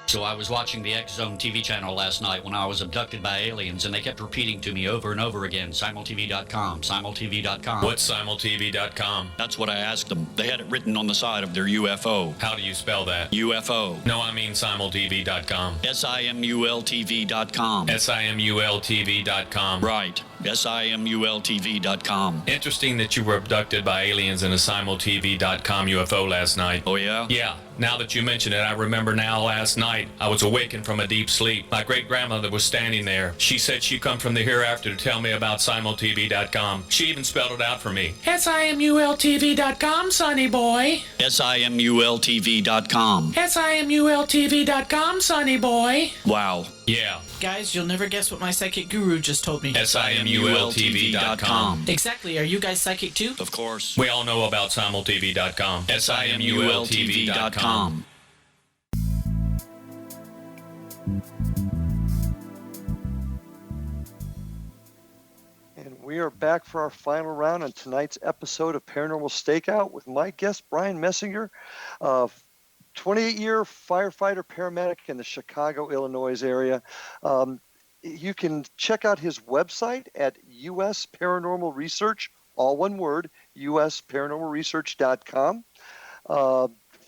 So I was watching the X Zone TV channel last night when I was abducted by aliens, and they kept repeating to me over and over again, simultv.com, simultv.com. What's simultv.com? That's what I asked them. They had it written on the side of their UFO. How do you spell that? UFO. No, I mean simultv.com. simultv.com. simultv.com. Right. simultv.com. Interesting that you were abducted by aliens in a simultv.com UFO last night. Oh, yeah? Yeah. Now that you mention it, I remember now last night I was awakened from a deep sleep. My great-grandmother was standing there. She said she come from the hereafter to tell me about simultv.com. She even spelled it out for me. simultv.com, sonny boy. simultv.com. simultv.com, sonny boy. Wow. Yeah. Guys, you'll never guess what my psychic guru just told me. simultv.com. Exactly. Are you guys psychic too? Of course. We all know about simultv.com. simultv.com. And we are back for our final round on tonight's episode of Paranormal Stakeout with my guest, Bryan Meisinger, 28-year firefighter paramedic in the Chicago, Illinois area. You can check out his website at US Paranormal Research, all one word, usparanormalresearch.com.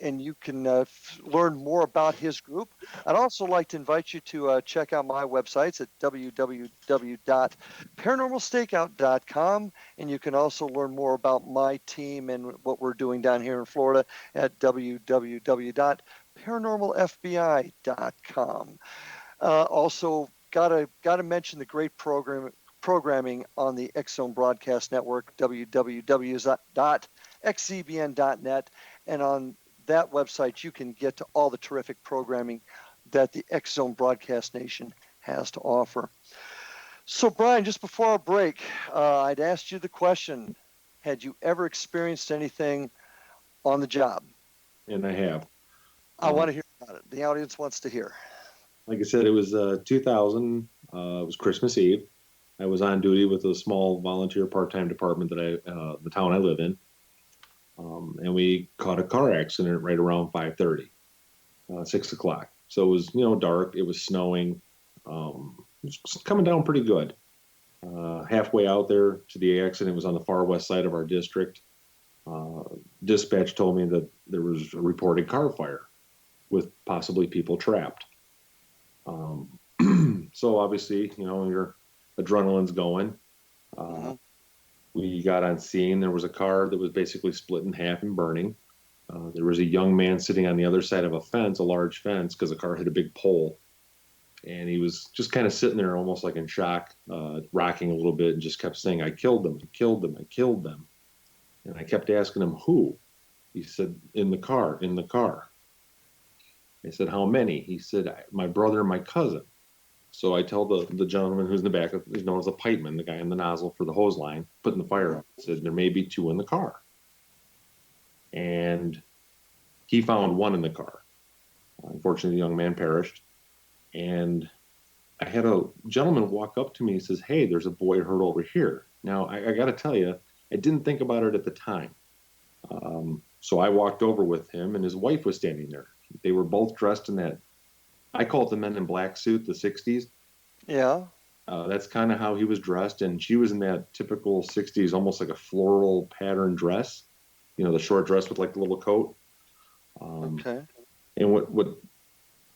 And you can learn more about his group. I'd also like to invite you to check out my websites at www.paranormalstakeout.com. And you can also learn more about my team and what we're doing down here in Florida at www.paranormalfbi.com. Also, gotta mention the great programming on the X-Zone Broadcast Network, www.xzbn.net, and on that website you can get to all the terrific programming that the X-Zone Broadcast Nation has to offer. So, Bryan, just before our break, I'd asked you the question, had you ever experienced anything on the job? And I have. I want to hear about it. The audience wants to hear. Like I said, it was 2000. It was Christmas Eve. I was on duty with a small volunteer part-time department that the town I live in. And we caught a car accident right around 5:30, 6 o'clock. So it was, dark. It was snowing. It was coming down pretty good. Halfway out there to the accident was on the far west side of our district. Dispatch told me that there was a reported car fire with possibly people trapped. So obviously, your adrenaline's going. We got on scene. There was a car that was basically split in half and burning. There was a young man sitting on the other side of a fence, a large fence, because the car hit a big pole. And he was just kind of sitting there almost like in shock, rocking a little bit, and just kept saying, "I killed them, I killed them, I killed them." And I kept asking him, "Who?" He said, "In the car, in the car." I said, "How many?" He said, "My brother and my cousin." So I tell the gentleman who's in the back, who's known as a pipeman, the guy in the nozzle for the hose line, putting the fire out, said, "There may be two in the car." And he found one in the car. Unfortunately, the young man perished. And I had a gentleman walk up to me and says, "Hey, there's a boy hurt over here." Now, I got to tell you, I didn't think about it at the time. So I walked over with him, and his wife was standing there. They were both dressed in that, I call it the Men in Black suit, the 60s. Yeah. That's kind of how he was dressed, and she was in that typical 60s, almost like a floral pattern dress, the short dress with like the little coat. Okay. And what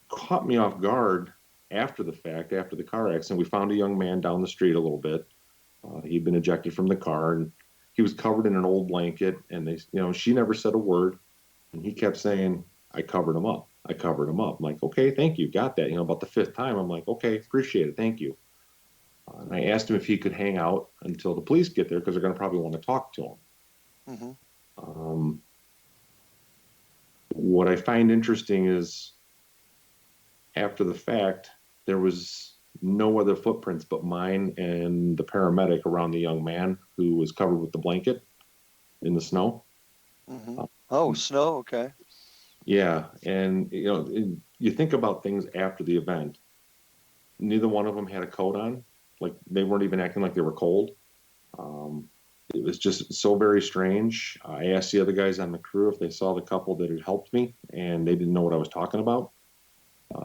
caught me off guard after the fact, after the car accident, we found a young man down the street a little bit. He'd been ejected from the car, and he was covered in an old blanket, and she never said a word, and he kept saying, "I covered him up. I covered him up." I'm like, "Okay, thank you. Got that." About the fifth time, I'm like, "Okay, appreciate it. Thank you." And I asked him if he could hang out until the police get there, because they're going to probably want to talk to him. What I find interesting is, after the fact, there was no other footprints but mine and the paramedic around the young man who was covered with the blanket in the snow. Snow. Okay. Yeah. And, you think about things after the event. Neither one of them had a coat on. Like, they weren't even acting like they were cold. It was just so very strange. I asked the other guys on the crew if they saw the couple that had helped me, and they didn't know what I was talking about.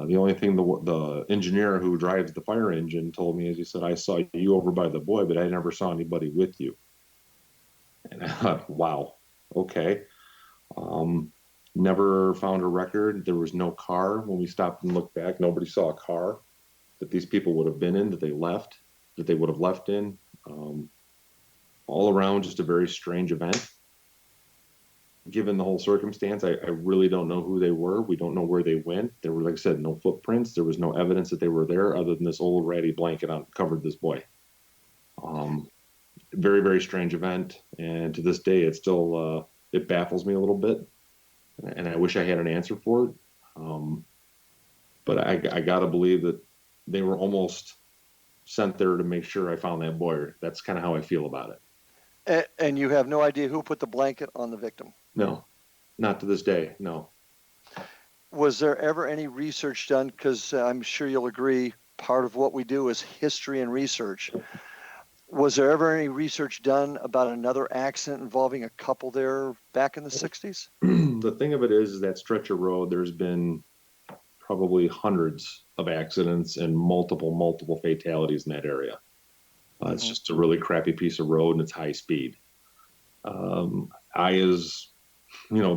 The only thing the engineer who drives the fire engine told me is, he said, "I saw you over by the boy, but I never saw anybody with you." And I thought, wow, okay. Never found a record. There was no car. When we stopped and looked back, nobody saw a car that these people would have been in, that they would have left in. All around, just a very strange event. given the whole circumstance, I really don't know who they were. We don't know where they went. There were, like I said, no footprints. There was no evidence that they were there other than this old ratty blanket covered this boy. Very, very strange event. And to this day, it still, it baffles me a little bit. And I wish I had an answer for it. But I got to believe that they were almost sent there to make sure I found that boy. That's kind of how I feel about it. And you have no idea who put the blanket on the victim? No, not to this day, no. Was there ever any research done? Because I'm sure you'll agree, part of what we do is history and research. Was there ever any research done about another accident involving a couple there back in the 60s? The thing of it is that stretch of road, there's been probably hundreds of accidents and multiple fatalities in that area. It's just a really crappy piece of road and it's high speed.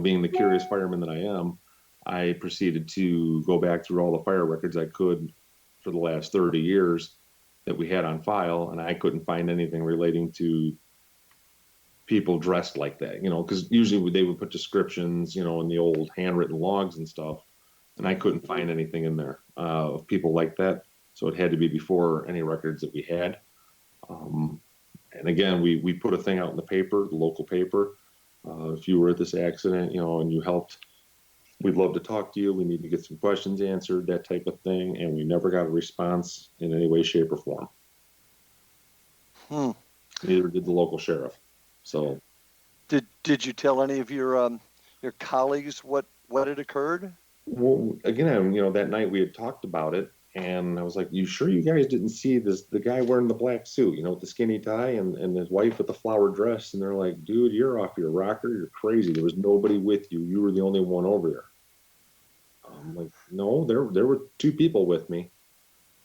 Being the curious fireman that I am, I proceeded to go back through all the fire records I could for the last 30 years that we had on file, and I couldn't find anything relating to people dressed like that, because usually they would put descriptions, in the old handwritten logs and stuff, and I couldn't find anything in there of people like that. So it had to be before any records that we had. And again, we put a thing out in the paper, the local paper. If you were at this accident, and you helped, we'd love to talk to you. We need to get some questions answered, that type of thing. And we never got a response in any way, shape, or form. Neither did the local sheriff. So, did you tell any of your colleagues what had occurred? Well, again, that night we had talked about it, and I was like, "You sure you guys didn't see the guy wearing the black suit, with the skinny tie, and his wife with the flower dress?" And they're like, "Dude, you're off your rocker. You're crazy. There was nobody with you. You were the only one over there." I'm like, "No, there were two people with me,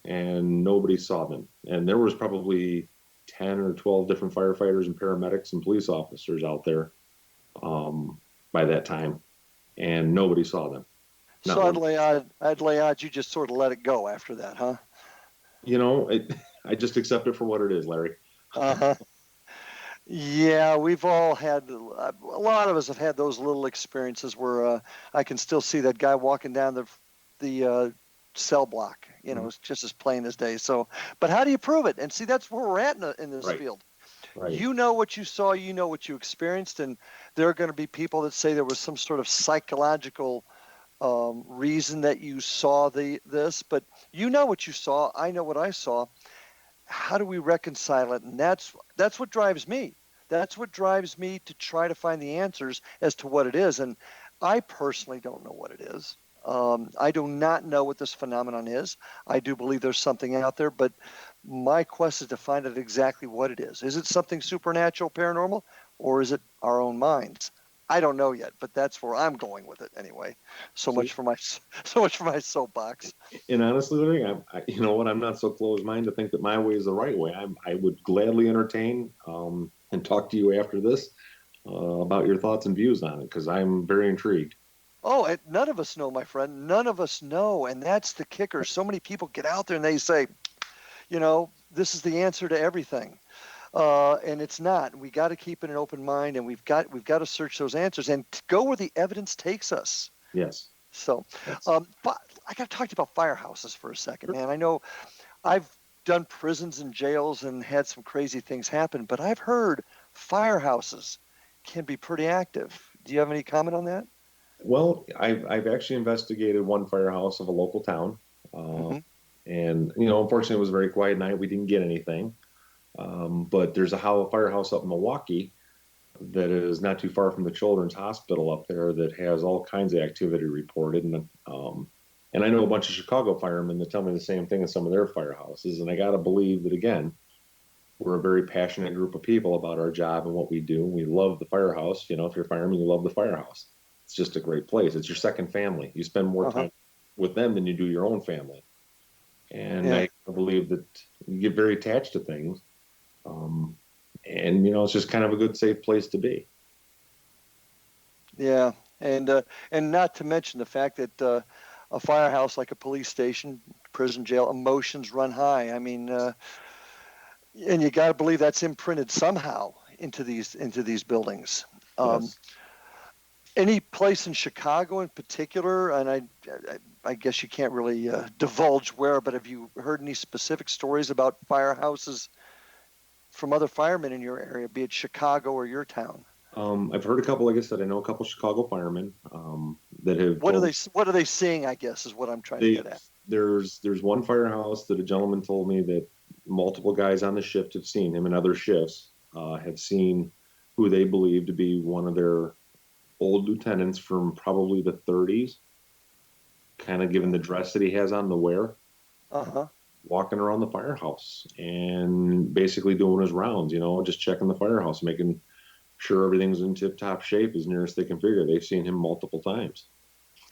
and nobody saw them. And there was probably 10 or 12 different firefighters and paramedics and police officers out there by that time, and nobody saw them." So I'd lay odds you just sort of let it go after that, huh? I just accept it for what it is, Larry. Yeah, we've all had, a lot of us have had those little experiences where I can still see that guy walking down the cell block, it's just as plain as day. So, but how do you prove it? And see, that's where we're at in this field. Right. You know what you saw, you know what you experienced, and there are going to be people that say there was some sort of psychological reason that you saw this, but you know what you saw. I know what I saw. How do we reconcile it? And that's what drives me. That's what drives me to try to find the answers as to what it is. And I personally don't know what it is. I do not know what this phenomenon is. I do believe there's something out there, but my quest is to find out exactly what it is. Is it something supernatural, paranormal, or is it our own minds? I don't know yet, but that's where I'm going with it anyway. So much for my soapbox. And honestly, Larry, I'm not so closed-minded to think that my way is the right way. I would gladly entertain and talk to you after this about your thoughts and views on it, because I'm very intrigued. Oh, and none of us know, my friend. None of us know, and that's the kicker. So many people get out there and they say, this is the answer to everything. And it's not. We got to keep it an open mind, and we've got to search those answers and go where the evidence takes us. Yes. So, but I got to talk to you about firehouses for a second, man. I know I've done prisons and jails and had some crazy things happen, but I've heard firehouses can be pretty active. Do you have any comment on that? Well, I've actually investigated one firehouse of a local town, and unfortunately, it was a very quiet night. We didn't get anything. But there's a firehouse up in Milwaukee that is not too far from the Children's Hospital up there that has all kinds of activity reported. And I know a bunch of Chicago firemen that tell me the same thing in some of their firehouses. And I got to believe that, again, we're a very passionate group of people about our job and what we do. We love the firehouse. If you're a fireman, you love the firehouse. It's just a great place. It's your second family. You spend more time with them than you do your own family. And I believe that you get very attached to things. And it's just kind of a good, safe place to be. Yeah, and not to mention the fact that a firehouse, like a police station, prison, jail, emotions run high. I mean, and you got to believe that's imprinted somehow into these buildings. Yes. Any place in Chicago in particular? And I guess you can't really divulge where, but have you heard any specific stories about firehouses from other firemen in your area, be it Chicago or your town? I've heard a couple. Like I said, I know a couple Chicago firemen that have. What are they seeing? I guess is what I'm trying to get at. There's one firehouse that a gentleman told me that multiple guys on the shift have seen him, and other shifts have seen who they believe to be one of their old lieutenants from probably the 30s, kind of given the dress that he has on, the wear, walking around the firehouse and basically doing his rounds, just checking the firehouse, making sure everything's in tip-top shape as near as they can figure. They've seen him multiple times.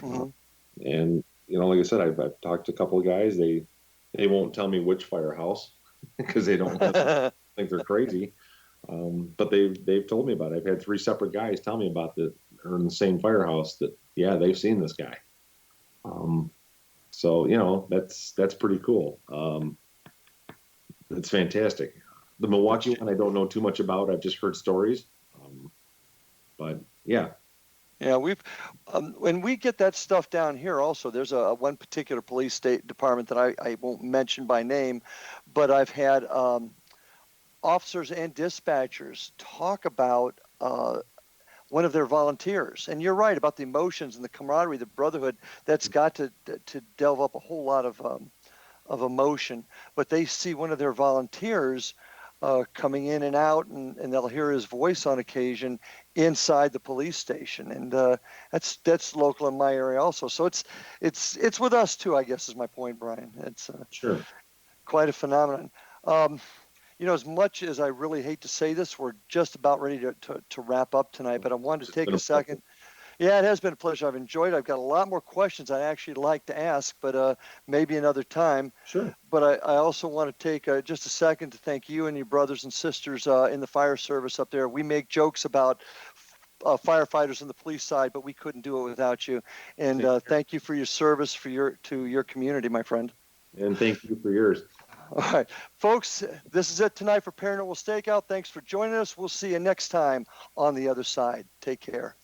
And, like I said, I've talked to a couple of guys. They won't tell me which firehouse because they don't think they're crazy. But they've told me about it. I've had 3 separate guys tell me about that are in the same firehouse that, yeah, they've seen this guy. So, that's pretty cool. It's fantastic. The Milwaukee one, I don't know too much about. I've just heard stories. But yeah. Yeah, when we get that stuff down here also, there's one particular police state department that I won't mention by name, but I've had officers and dispatchers talk about one of their volunteers. And you're right about the emotions and the camaraderie, the brotherhood. That's got to delve up a whole lot of emotion. But they see one of their volunteers coming in and out, and they'll hear his voice on occasion inside the police station, and that's local in my area also. So it's with us too, I guess, is my point, Brian. It's sure quite a phenomenon. As much as I really hate to say this, we're just about ready to wrap up tonight, but I wanted to take a second. Yeah, it has been a pleasure. I've enjoyed it. I've got a lot more questions I'd actually like to ask, but maybe another time. Sure. But I also want to take just a second to thank you and your brothers and sisters in the fire service up there. We make jokes about firefighters on the police side, but we couldn't do it without you. And thank you for your service to your community, my friend. And thank you for yours. All right, folks, this is it tonight for Paranormal Stakeout. Thanks for joining us. We'll see you next time on the other side. Take care.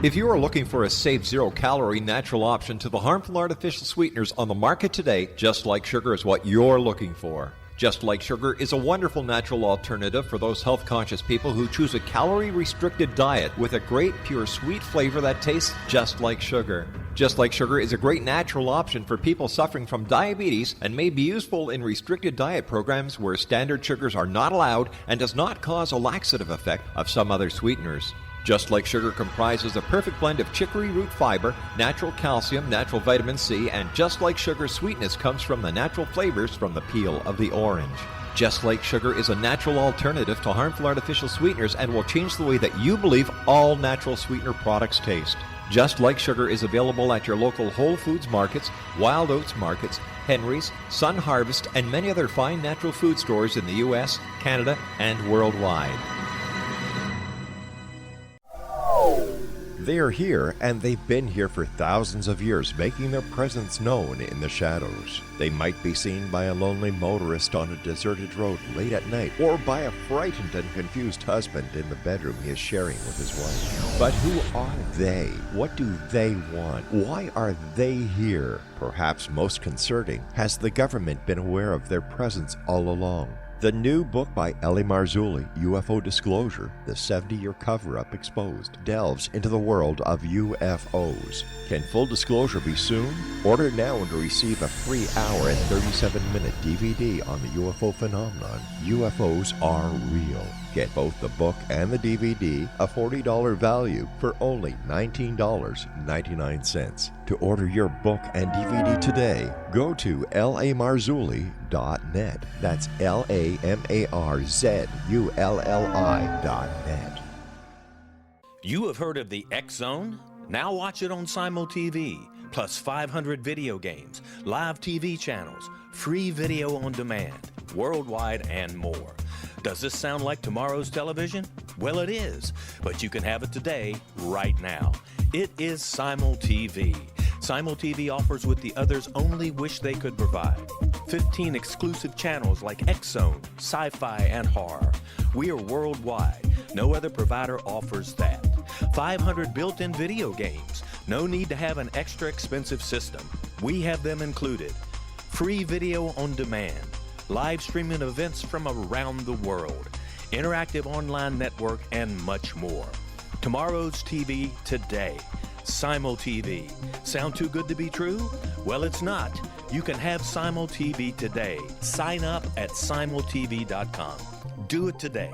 If you are looking for a safe, zero-calorie natural option to the harmful artificial sweeteners on the market today, Just Like Sugar is what you're looking for. Just Like Sugar is a wonderful natural alternative for those health-conscious people who choose a calorie-restricted diet with a great, pure, sweet flavor that tastes just like sugar. Just Like Sugar is a great natural option for people suffering from diabetes and may be useful in restricted diet programs where standard sugars are not allowed and does not cause a laxative effect of some other sweeteners. Just Like Sugar comprises a perfect blend of chicory root fiber, natural calcium, natural vitamin C, and Just Like Sugar's sweetness comes from the natural flavors from the peel of the orange. Just Like Sugar is a natural alternative to harmful artificial sweeteners and will change the way that you believe all natural sweetener products taste. Just Like Sugar is available at your local Whole Foods markets, Wild Oats markets, Henry's, Sun Harvest, and many other fine natural food stores in the U.S., Canada, and worldwide. They are here, and they've been here for thousands of years, making their presence known in the shadows. They might be seen by a lonely motorist on a deserted road late at night, or by a frightened and confused husband in the bedroom he is sharing with his wife. But who are they? What do they want? Why are they here? Perhaps most concerning, has the government been aware of their presence all along? The new book by Ellie Marzulli, UFO Disclosure, the 70-year cover-up exposed, delves into the world of UFOs. Can full disclosure be soon? Order now and receive a free hour and 37-minute DVD on the UFO phenomenon. UFOs are real. Get both the book and the DVD, a $40 value, for only $19.99. To order your book and DVD today, go to lamarzulli.net. That's LAMARZULLI.net. You have heard of the X Zone? Now watch it on Simul TV, plus 500 video games, live TV channels, free video on demand, worldwide, and more. Does this sound like tomorrow's television? Well, it is, but you can have it today, right now. It is Simul TV. Simul TV offers what the others only wish they could provide. 15 exclusive channels like X-Zone, Sci-Fi, and Horror. We are worldwide. No other provider offers that. 500 built-in video games. No need to have an extra expensive system. We have them included. Free video on demand. Live streaming events from around the world. Interactive online network, and much more. Tomorrow's TV today. Simul TV. Sound too good to be true? Well, it's not. You can have Simul TV today. Sign up at simultv.com. Do it today.